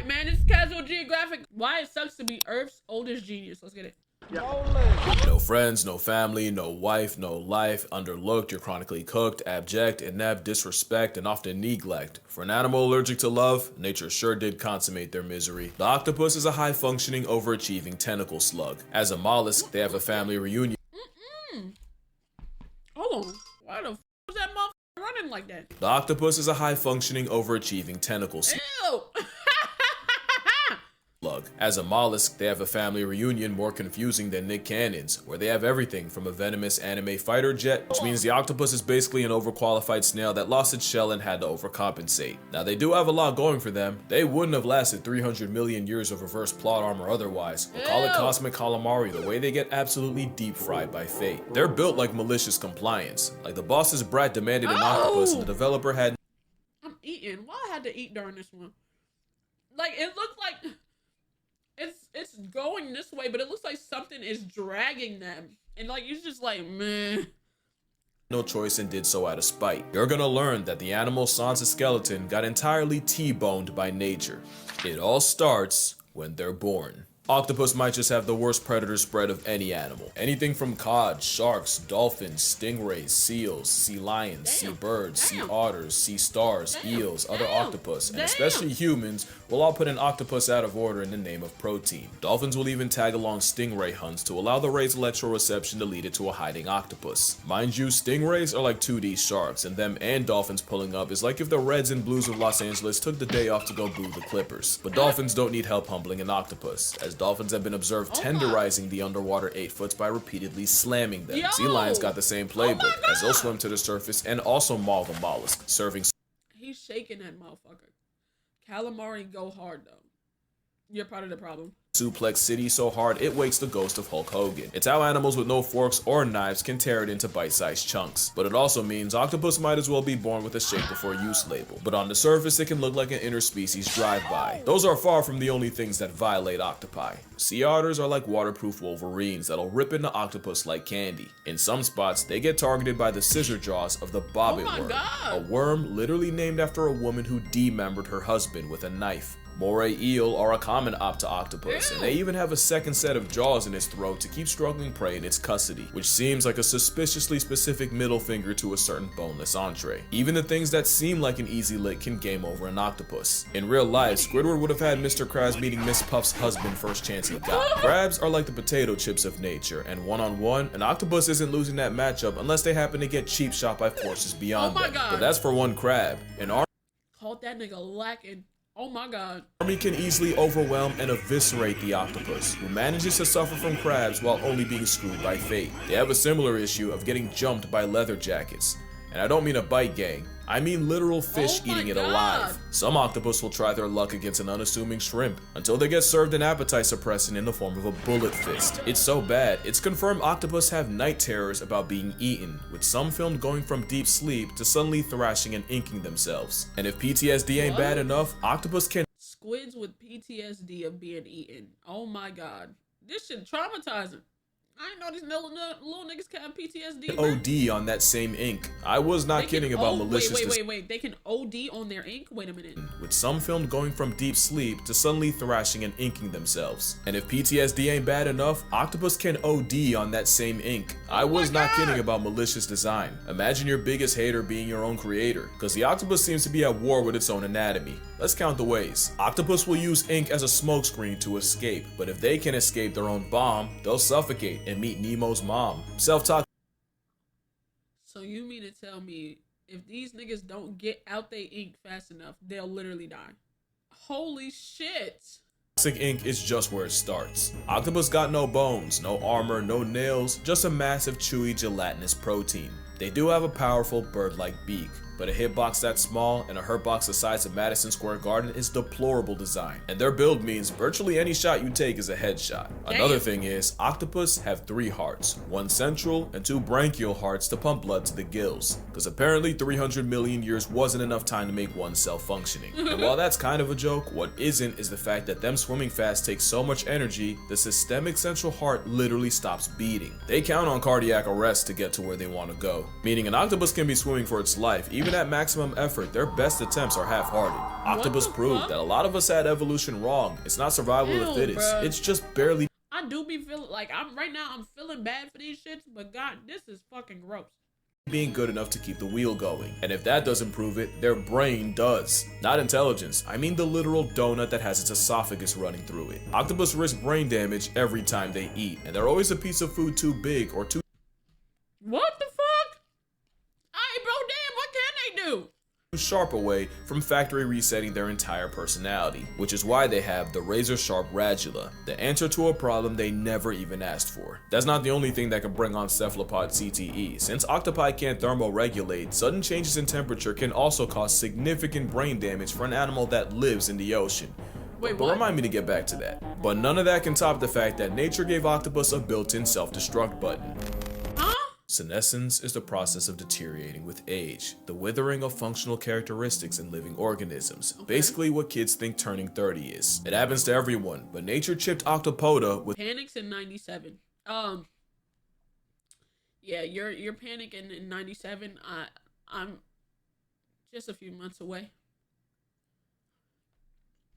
right, man. It's Casual Geographic. Why it sucks to be Earth's oldest genius. Let's get it. No friends, no family, no wife, no life, underlooked, you're chronically cooked, abject, inept, disrespect, and often neglect. For an animal allergic to love, nature sure did consummate their misery. The octopus is a high-functioning, overachieving tentacle slug. As a mollusk, they have a family reunion. Hold on. Why the f was that motherfucker running like that? The octopus is a high-functioning, overachieving tentacle slug. Ew. As a mollusk, they have a family reunion more confusing than Nick Cannon's, where they have everything from a venomous anime fighter jet, which means the octopus is basically an overqualified snail that lost its shell and had to overcompensate. Now they do have a lot going for them. They wouldn't have lasted 300 million years of reverse plot armor otherwise, or call it cosmic calamari the way they get absolutely deep fried by fate. They're built like malicious compliance, like the boss's brat demanded an octopus and the developer had— I'm eating. Why I had to eat during this one? Like, it looked like it's going this way, but it looks like something is dragging them. And like, you're just like, man. No choice and did so out of spite. You're gonna learn that the animal sans a skeleton got entirely T-boned by nature. It all starts when they're born. Octopus might just have the worst predator spread of any animal. Anything from cod, sharks, dolphins, stingrays, seals, sea lions, sea birds, sea otters, sea stars, eels, other octopus, and especially humans will all put an octopus out of order in the name of protein. Dolphins will even tag along stingray hunts to allow the ray's electroreception to lead it to a hiding octopus. Mind you, stingrays are like 2D sharks, and them and dolphins pulling up is like if the Reds and Blues of Los Angeles took the day off to go boo the Clippers. But dolphins don't need help humbling an octopus, as dolphins have been observed tenderizing the underwater 8-foots by repeatedly slamming them. Sea lions got the same playbook, as they'll swim to the surface and also maul the mollusk, serving— He's shaking that motherfucker. Calamari go hard though. You're part of the problem. suplex city so hard it wakes the ghost of Hulk Hogan. It's how animals with no forks or knives can tear it into bite-sized chunks. But it also means octopus might as well be born with a shape before use label. But on the surface it can look like an interspecies drive-by. Those are far from the only things that violate octopi. Sea otters are like waterproof wolverines that'll rip into octopus like candy. In some spots, they get targeted by the scissor jaws of the bobbit worm, a worm literally named after a woman who demembered her husband with a knife. Moray eel are a common octopus, and they even have a second set of jaws in its throat to keep struggling prey in its custody, which seems like a suspiciously specific middle finger to a certain boneless entree. Even the things that seem like an easy lick can game over an octopus. In real life, Squidward would have had Mr. Krabs meeting Miss Puff's husband first chance he got. Crabs are like the potato chips of nature, and one-on-one, an octopus isn't losing that matchup unless they happen to get cheap shot by forces beyond them. But that's for one crab. Called that nigga lacking. Oh my god. Army can easily overwhelm and eviscerate the octopus, who manages to suffer from crabs while only being screwed by fate. They have a similar issue of getting jumped by leather jackets. And I don't mean a bite gang, I mean literal fish eating it alive. Some octopus will try their luck against an unassuming shrimp until they get served an appetite suppressant in the form of a bullet fist. It's so bad, it's confirmed octopus have night terrors about being eaten, with some filmed going from deep sleep to suddenly thrashing and inking themselves. And if PTSD ain't bad enough, octopus can— Squids with PTSD of being eaten. Oh my god. This shit traumatizing. I ain't know these little niggas can have PTSD. OD on that same ink. I was not kidding about malicious— Wait. They can OD on their ink? Wait a minute. With some filmed going from deep sleep to suddenly thrashing and inking themselves. And if PTSD ain't bad enough, octopus can OD on that same ink. I was not kidding about malicious design. Imagine your biggest hater being your own creator, because the octopus seems to be at war with its own anatomy. Let's count the ways. Octopus will use ink as a smokescreen to escape, but if they can escape their own bomb, they'll suffocate and meet Nemo's mom. Self-talk. So you mean to tell me if these niggas don't get out they ink fast enough, they'll literally die? Holy shit. Toxic ink is just where it starts. Octopus got no bones, no armor, no nails, just a massive chewy gelatinous protein. They do have a powerful bird-like beak, but a hitbox that small and a hurtbox the size of Madison Square Garden is deplorable design, and their build means virtually any shot you take is a headshot. Another thing is, octopus have 3 hearts, 1 central and 2 branchial hearts to pump blood to the gills, because apparently 300 million years wasn't enough time to make one cell functioning. And while that's kind of a joke, what isn't is the fact that them swimming fast takes so much energy, the systemic central heart literally stops beating. They count on cardiac arrest to get to where they want to go. meaning an octopus can be swimming for its life. Even at maximum effort, their best attempts are half-hearted. Octopus proved that a lot of us had evolution wrong. It's not survival of the fittest. It's just barely. I do be feeling like I'm feeling bad for these shits, but God, this is fucking gross. Being good enough to keep the wheel going. And if that doesn't prove it, their brain does. Not intelligence, I mean the literal donut that has its esophagus running through it. Octopus risk brain damage every time they eat, and they're always a piece of food too big or too What the fuck? Alright, bro, damn, what can they do? sharp away from factory resetting their entire personality, which is why they have the razor sharp radula, the answer to a problem they never even asked for. That's not the only thing that can bring on cephalopod CTE. Since octopi can't thermoregulate, sudden changes in temperature can also cause significant brain damage for an animal that lives in the ocean. Wait, But what? remind me to get back to that. But none of that can top the fact that nature gave octopus a built-in self-destruct button. Senescence is the process of deteriorating with age, the withering of functional characteristics in living organisms. Basically what kids think turning 30 is. It happens to everyone, but nature chipped Octopoda with Panics in 97. Yeah, you're panicking in 97. I'm just a few months away.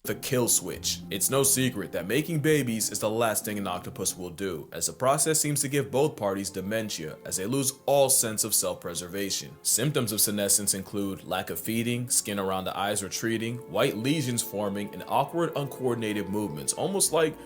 the kill switch. It's no secret that making babies is the last thing an octopus will do, as the process seems to give both parties dementia as they lose all sense of self-preservation. Symptoms of senescence include lack of feeding, skin around the eyes retreating, white lesions forming, and awkward uncoordinated movements, almost like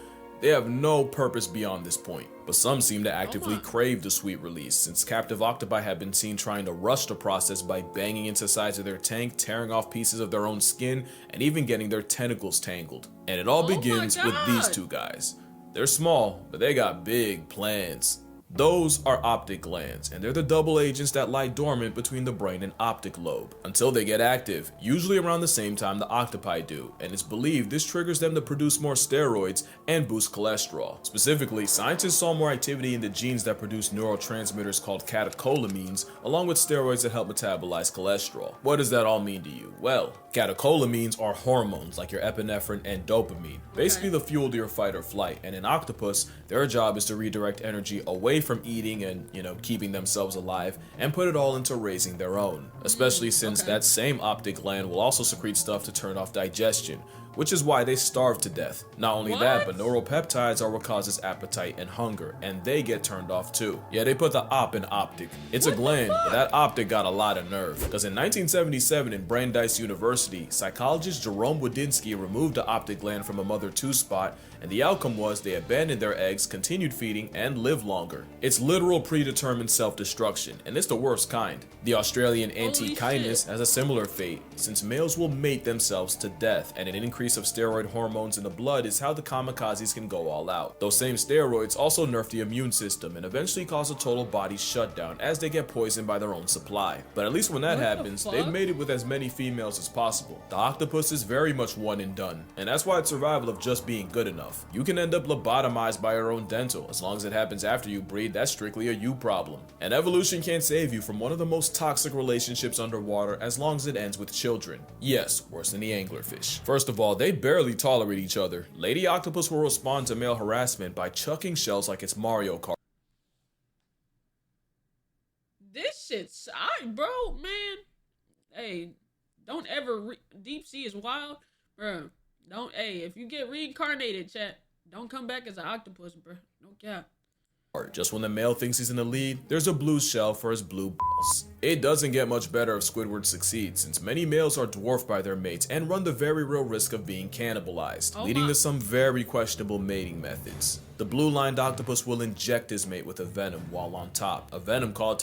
they have no purpose beyond this point. But some seem to actively crave the sweet release, since captive octopi have been seen trying to rush the process by banging into sides of their tank, tearing off pieces of their own skin, and even getting their tentacles tangled. And it all begins with these two guys. They're small, but they got big plans. Those are optic glands, and they're the double agents that lie dormant between the brain and optic lobe until they get active, usually around the same time the octopi do, and it's believed this triggers them to produce more steroids and boost cholesterol. Specifically, scientists saw more activity in the genes that produce neurotransmitters called catecholamines, along with steroids that help metabolize cholesterol. What does that all mean to you? Well, catecholamines are hormones like your epinephrine and dopamine, basically the fuel to your fight or flight, and in octopus, their job is to redirect energy away from eating and, keeping themselves alive and put it all into raising their own, especially since that same optic gland will also secrete stuff to turn off digestion, which is why they starve to death. Not only that, but neuropeptides are what causes appetite and hunger, and they get turned off too. Yeah, they put the op in optic. It's a gland, but that optic got a lot of nerve. Because in 1977 in Brandeis University, psychologist Jerome Wodinsky removed the optic gland from a mother 2 spot, and the outcome was they abandoned their eggs, continued feeding, and lived longer. It's literal predetermined self-destruction, and it's the worst kind. The Australian Antechinus has a similar fate, since males will mate themselves to death, and an increase of steroid hormones in the blood is how the kamikazes can go all out. Those same steroids also nerf the immune system and eventually cause a total body shutdown as they get poisoned by their own supply. But at least when that happens, they've mated with as many females as possible. The octopus is very much one and done, and that's why it's survival of just being good enough. You can end up lobotomized by your own dental. As long as it happens after you breed, that's strictly a you problem. And evolution can't save you from one of the most toxic relationships underwater as long as it ends with children. Yes, worse than the anglerfish. First of all, they barely tolerate each other. Lady octopus will respond to male harassment by chucking shells like it's Mario Kart. This shit's alright, bro, man. Hey, don't ever deep sea is wild, bro. Don't, if you get reincarnated, chat, don't come back as an octopus, bro. No cap. Just when the male thinks he's in the lead, there's a blue shell for his blue balls. It doesn't get much better if Squidward succeeds, since many males are dwarfed by their mates and run the very real risk of being cannibalized, leading to some very questionable mating methods. The blue-lined octopus will inject his mate with a venom while on top, a venom called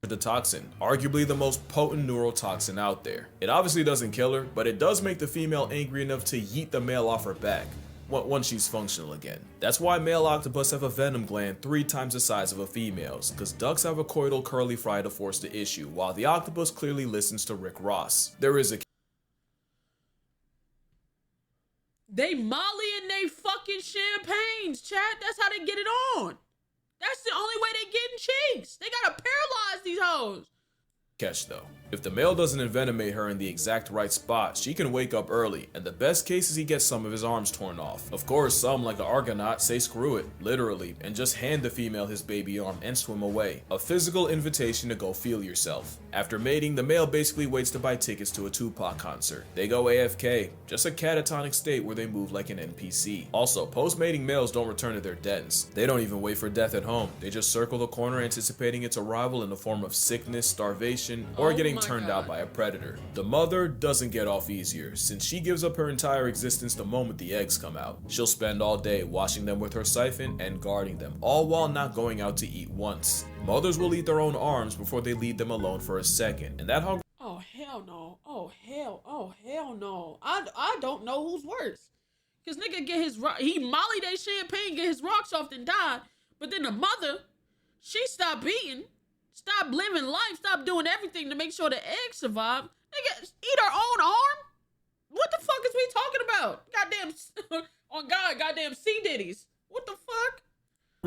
the toxin, arguably the most potent neurotoxin out there. It obviously doesn't kill her, but it does make the female angry enough to yeet the male off her back once she's functional again. That's why male octopus have a venom gland 3 times the size of a female's, because ducks have a coital curly fry to force the issue, while the octopus clearly listens to Rick Ross. There is a They Molly and they fucking champagnes, chat. That's how they get it on. That's the only way they getting cheeks. They gotta paralyze these hoes. catch though. If the male doesn't envenomate her in the exact right spot, she can wake up early, and the best case is he gets some of his arms torn off. Of course, some, like the Argonaut, say screw it, literally, and just hand the female his baby arm and swim away. A physical invitation to go feel yourself. After mating, the male basically waits to buy tickets to a Tupac concert. They go AFK, just a catatonic state where they move like an NPC. Also, post-mating males don't return to their dens. They don't even wait for death at home. They just circle the corner anticipating its arrival in the form of sickness, starvation, or getting turned out by a predator. The mother doesn't get off easier, since she gives up her entire existence the moment the eggs come out. She'll spend all day washing them with her siphon and guarding them, all while not going out to eat once. Mothers will eat their own arms before they leave them alone for a second, and that hunger— Oh hell no. Oh hell no. I don't know who's worse. Cause nigga get his he molly that champagne, get his rocks off, then died. But then the mother, she stopped eating, stopped living life, stopped doing everything to make sure the egg survived. Nigga, eat her own arm? What the fuck is we talking about? Goddamn, on God, goddamn sea ditties. What the fuck?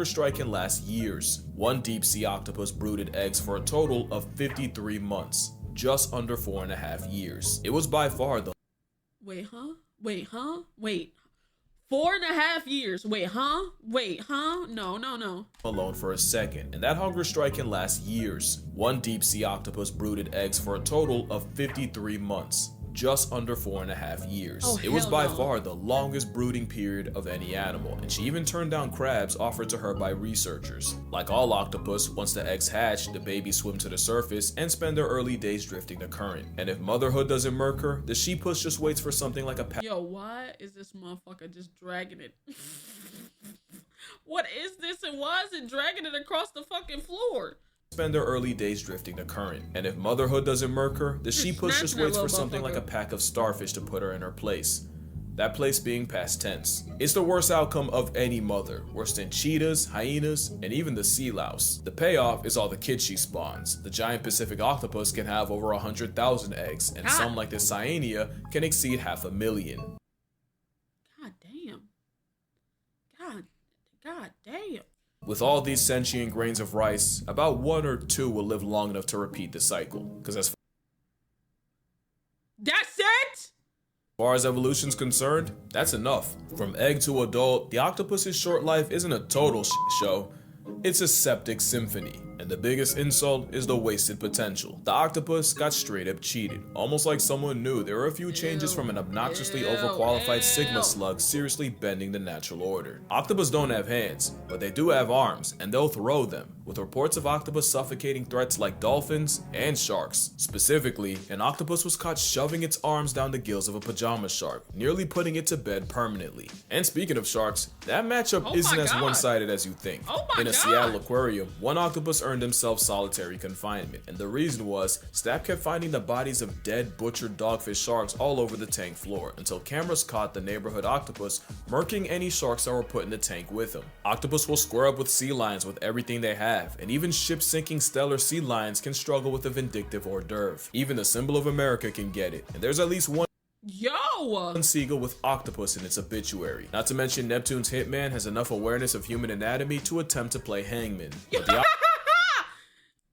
strike can last years. One deep sea octopus brooded eggs for a total of 53 months, just under 4.5 years. It was by far the— Wait, huh? Wait, huh? Wait. 4.5 years. Wait, huh? Wait, huh? No. alone for a second, and that hunger strike can last years. One deep sea octopus brooded eggs for a total of 53 months, just under 4.5 years. Oh, it was by no. far the longest brooding period of any animal, and she even turned down crabs offered to her by researchers. Like all octopus, once the eggs hatch, the babies swim to the surface and spend their early days drifting the current. And if motherhood doesn't murk her, the sheepus just waits for something like a Yo, why is this motherfucker just dragging it? What is this, and why is it dragging it across the fucking floor? spend their early days drifting the current. And if motherhood doesn't murk her, the sheepus just waits for something like a pack of starfish to put her in her place. That place being past tense. It's the worst outcome of any mother, worse than cheetahs, hyenas, and even the sea louse. The payoff is all the kids she spawns. The giant Pacific octopus can have over 100,000 eggs, and some like the cyanea can exceed 500,000. God damn. God damn. With all these sentient grains of rice, about 1 or 2 will live long enough to repeat the cycle. Because as That's it? far as evolution's concerned, that's enough. From egg to adult, the octopus's short life isn't a total show. It's a septic symphony, and the biggest insult is the wasted potential. The octopus got straight up cheated, almost like someone knew there were a few changes from an obnoxiously overqualified sigma slug seriously bending the natural order. Octopus don't have hands, but they do have arms, and they'll throw them, with reports of octopus suffocating threats like dolphins and sharks. Specifically, an octopus was caught shoving its arms down the gills of a pajama shark, nearly putting it to bed permanently. And speaking of sharks, that matchup isn't as one-sided as you think. In a Seattle aquarium, one octopus earned himself solitary confinement, and the reason was staff kept finding the bodies of dead, butchered dogfish sharks all over the tank floor until cameras caught the neighborhood octopus murking any sharks that were put in the tank with him. Octopus will square up with sea lions with everything they have, and even ship-sinking stellar sea lions can struggle with a vindictive hors d'oeuvre. Even the symbol of America can get it, and there's at least one seagull with octopus in its obituary. Not to mention Neptune's hitman has enough awareness of human anatomy to attempt to play hangman. But the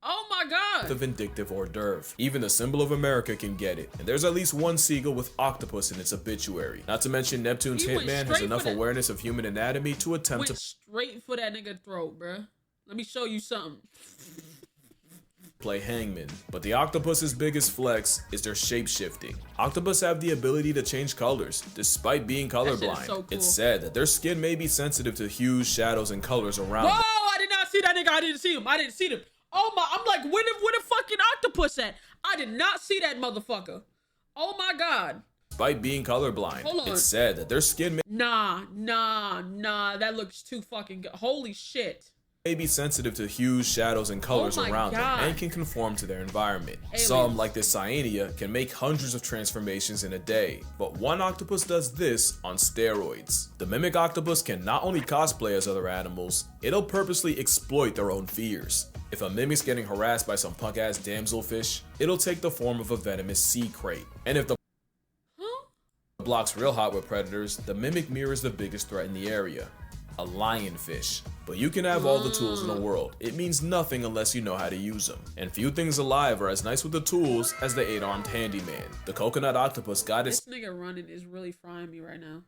Oh my god! the vindictive hors d'oeuvre. Even the symbol of America can get it, and there's at least one seagull with octopus in its obituary. Not to mention Neptune's hitman has enough awareness of human anatomy to attempt to straight for that nigga throat, bruh. Let me show you something. play hangman. But the octopus's biggest flex is their shape-shifting. Octopus have the ability to change colors, despite being colorblind. So cool. It's said that their skin may be sensitive to hues, shadows, and colors around Whoa! them. I did not see that nigga. I didn't see him. Oh my! I'm like, where the fucking octopus at? I did not see that motherfucker. Oh my god. Despite being colorblind, Hold on. it's said that their skin Nah. That looks too fucking good. Holy shit. may be sensitive to hues, shadows, and colors Oh my around God. them and can conform to their environment. Aliens. Some, like this cyanea, can make hundreds of transformations in a day, but one octopus does this on steroids. The mimic octopus can not only cosplay as other animals, it'll purposely exploit their own fears. If a mimic's getting harassed by some punk-ass damselfish, it'll take the form of a venomous sea crate. And if the block's real hot with predators, the mimic mirrors the biggest threat in the area. a lionfish. But you can have all the tools in the world. It means nothing unless you know how to use them. And few things alive are as nice with the tools as the 8-armed handyman. The coconut octopus got its This nigga running is really frying me right now.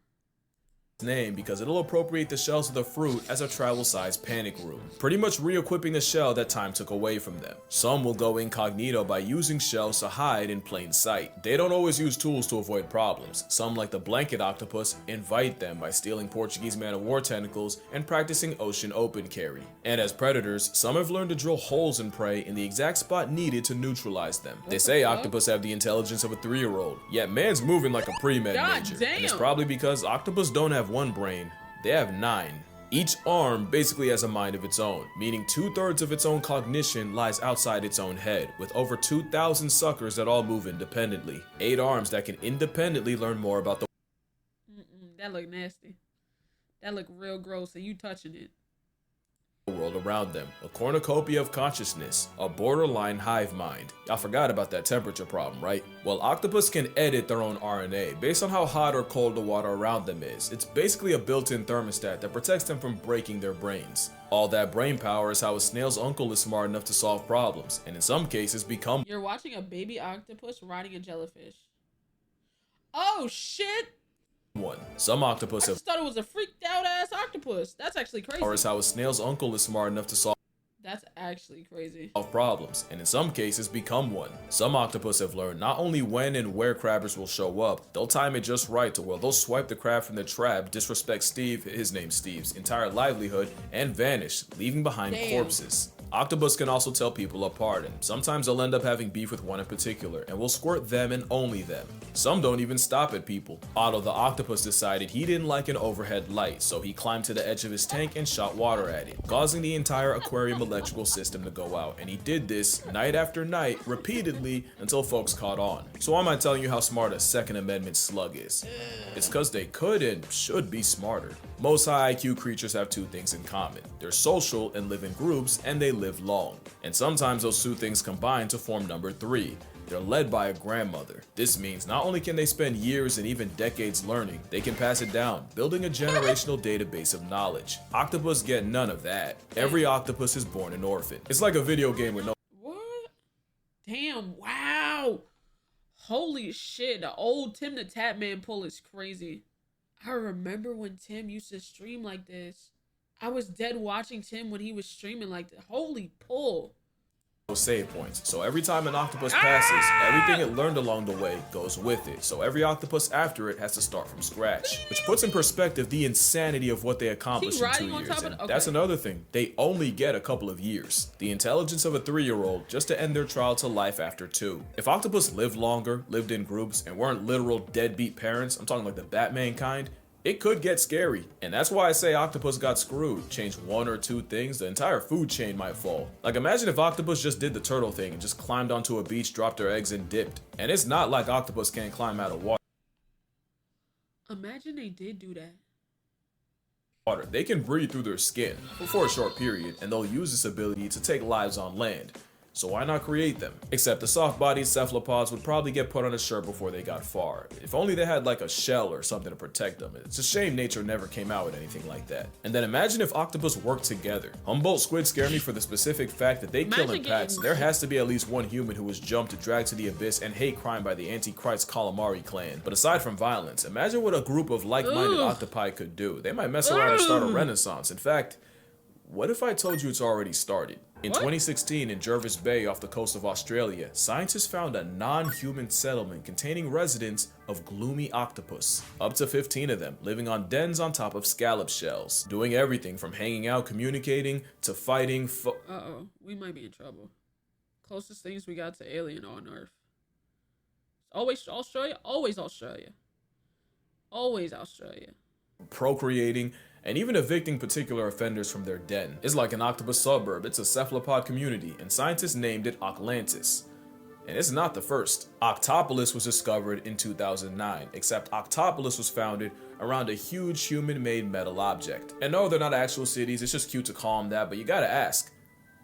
name because it'll appropriate the shells of the fruit as a travel-sized panic room, pretty much re-equipping the shell that time took away from them. Some will go incognito by using shells to hide in plain sight. They don't always use tools to avoid problems. Some, like the blanket octopus, invite them by stealing Portuguese man-of-war tentacles and practicing ocean open carry. And as predators, some have learned to drill holes in prey in the exact spot needed to neutralize them. They say octopus have the intelligence of a 3-year-old, yet man's moving like a pre-med major. And it's probably because octopus don't have one brain, they have 9. Each arm basically has a mind of its own, meaning 2/3 of its own cognition lies outside its own head, with over 2,000 suckers that all move independently. 8 arms that can independently learn more about the That look nasty. That look real gross, and you touching it. world around them, a cornucopia of consciousness, a borderline hive mind. Y'all forgot about that temperature problem, right? Well, octopus can edit their own RNA based on how hot or cold the water around them is. It's basically a built-in thermostat that protects them from breaking their brains. All that brain power is how a snail's uncle is smart enough to solve problems, and in some cases become You're watching a baby octopus riding a jellyfish. Oh shit! one. Some octopus I have just thought it was a freaked out ass octopus. That's actually crazy. or is how a snail's uncle is smart enough to solve That's actually crazy. problems, and in some cases become one. Some octopus have learned not only when and where crabbers will show up, they'll time it just right to where they'll swipe the crab from the trap, disrespect Steve, his name's Steve's, entire livelihood, and vanish, leaving behind corpses. Octopus can also tell people apart, and sometimes they'll end up having beef with one in particular, and will squirt them and only them. Some don't even stop at people. Otto the octopus decided he didn't like an overhead light, so he climbed to the edge of his tank and shot water at it, causing the entire aquarium electrical system to go out, and he did this night after night, repeatedly, until folks caught on. So why am I telling you how smart a Second Amendment slug is? It's cause they could and should be smarter. Most high IQ creatures have 2 things in common. They're social and live in groups, and they live long. And sometimes those 2 things combine to form number 3. They're led by a grandmother. This means not only can they spend years and even decades learning, they can pass it down, building a generational database of knowledge. Octopus get none of that. Every octopus is born an orphan. It's like a video game with no What? Damn, wow. Holy shit, the old Tim the Tap Man pull is crazy. I remember when Tim used to stream like this. I was dead watching Tim when he was streaming like that. Holy pull. save points. So every time an octopus passes, everything it learned along the way goes with it. So every octopus after it has to start from scratch, which puts in perspective the insanity of what they accomplished in 2 years. And that's another thing. They only get a couple of years. The intelligence of a 3-year-old just to end their trial to life after 2. If octopus lived longer, lived in groups, and weren't literal deadbeat parents, I'm talking like the Batman kind, it could get scary, and that's why I say octopus got screwed. Change 1 or 2 things, the entire food chain might fall. Like imagine if octopus just did the turtle thing and just climbed onto a beach, dropped their eggs and dipped. And it's not like octopus can't climb out of water. Imagine they did do that. They can breathe through their skin for a short period, and they'll use this ability to take lives on land. So why not create them? Except the soft-bodied cephalopods would probably get put on a shirt before they got far. If only they had like a shell or something to protect them. It's a shame nature never came out with anything like that. And then imagine if octopus worked together. Humboldt squid scare me for the specific fact that they kill in packs. There has to be at least one human who was jumped, dragged to the abyss, and hate crime by the Antichrist calamari clan. But aside from violence, imagine what a group of like-minded octopi could do. They might mess around and start a renaissance. In fact, what if I told you it's already started? In 2016, in Jervis Bay off the coast of Australia, scientists found a non-human settlement containing residents of gloomy octopus. Up to 15 of them, living on dens on top of scallop shells, doing everything from hanging out, communicating, to fighting Uh-oh, we might be in trouble. Closest things we got to alien on Earth. Always Australia, always Australia. Always Australia. procreating, and even evicting particular offenders from their den. It's like an octopus suburb. It's a cephalopod community, and scientists named it octolantis. And it's not the first. Octopolis was discovered in 2009, except Octopolis was founded around a huge human-made metal object. And no, they're not actual cities, it's just cute to call them that, but you gotta ask,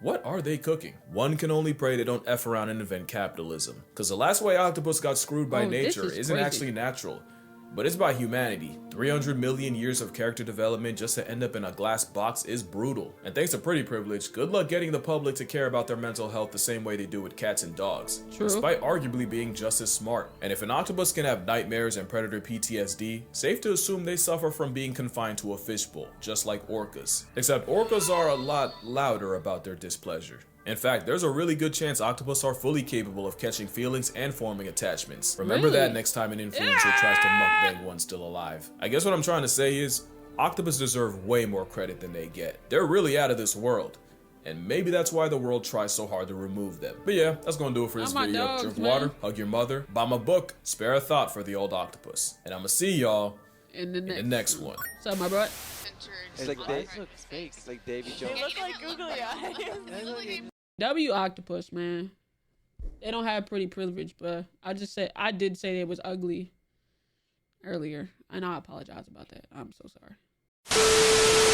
what are they cooking? One can only pray they don't F around and invent capitalism. Cause the last way octopus got screwed by nature isn't actually natural. But it's by humanity. 300 million years of character development just to end up in a glass box is brutal. And thanks to pretty privilege, good luck getting the public to care about their mental health the same way they do with cats and dogs. True. Despite arguably being just as smart. And if an octopus can have nightmares and predator PTSD, safe to assume they suffer from being confined to a fishbowl, just like orcas. Except orcas are a lot louder about their displeasure. In fact, there's a really good chance octopus are fully capable of catching feelings and forming attachments. Remember that next time an influencer tries to mukbang one still alive. I guess what I'm trying to say is, octopus deserve way more credit than they get. They're really out of this world. And maybe that's why the world tries so hard to remove them. But yeah, that's gonna do it for this video. Dogs, Drink man. water, hug your mother, buy my book, spare a thought for the old octopus. And I'ma see y'all in the next one. What's up, my bro? It's like it's like Davy Jones. They look like googly eyes. W Octopus, man. They don't have pretty privilege, but I did say it was ugly earlier, and I apologize about that. I'm so sorry.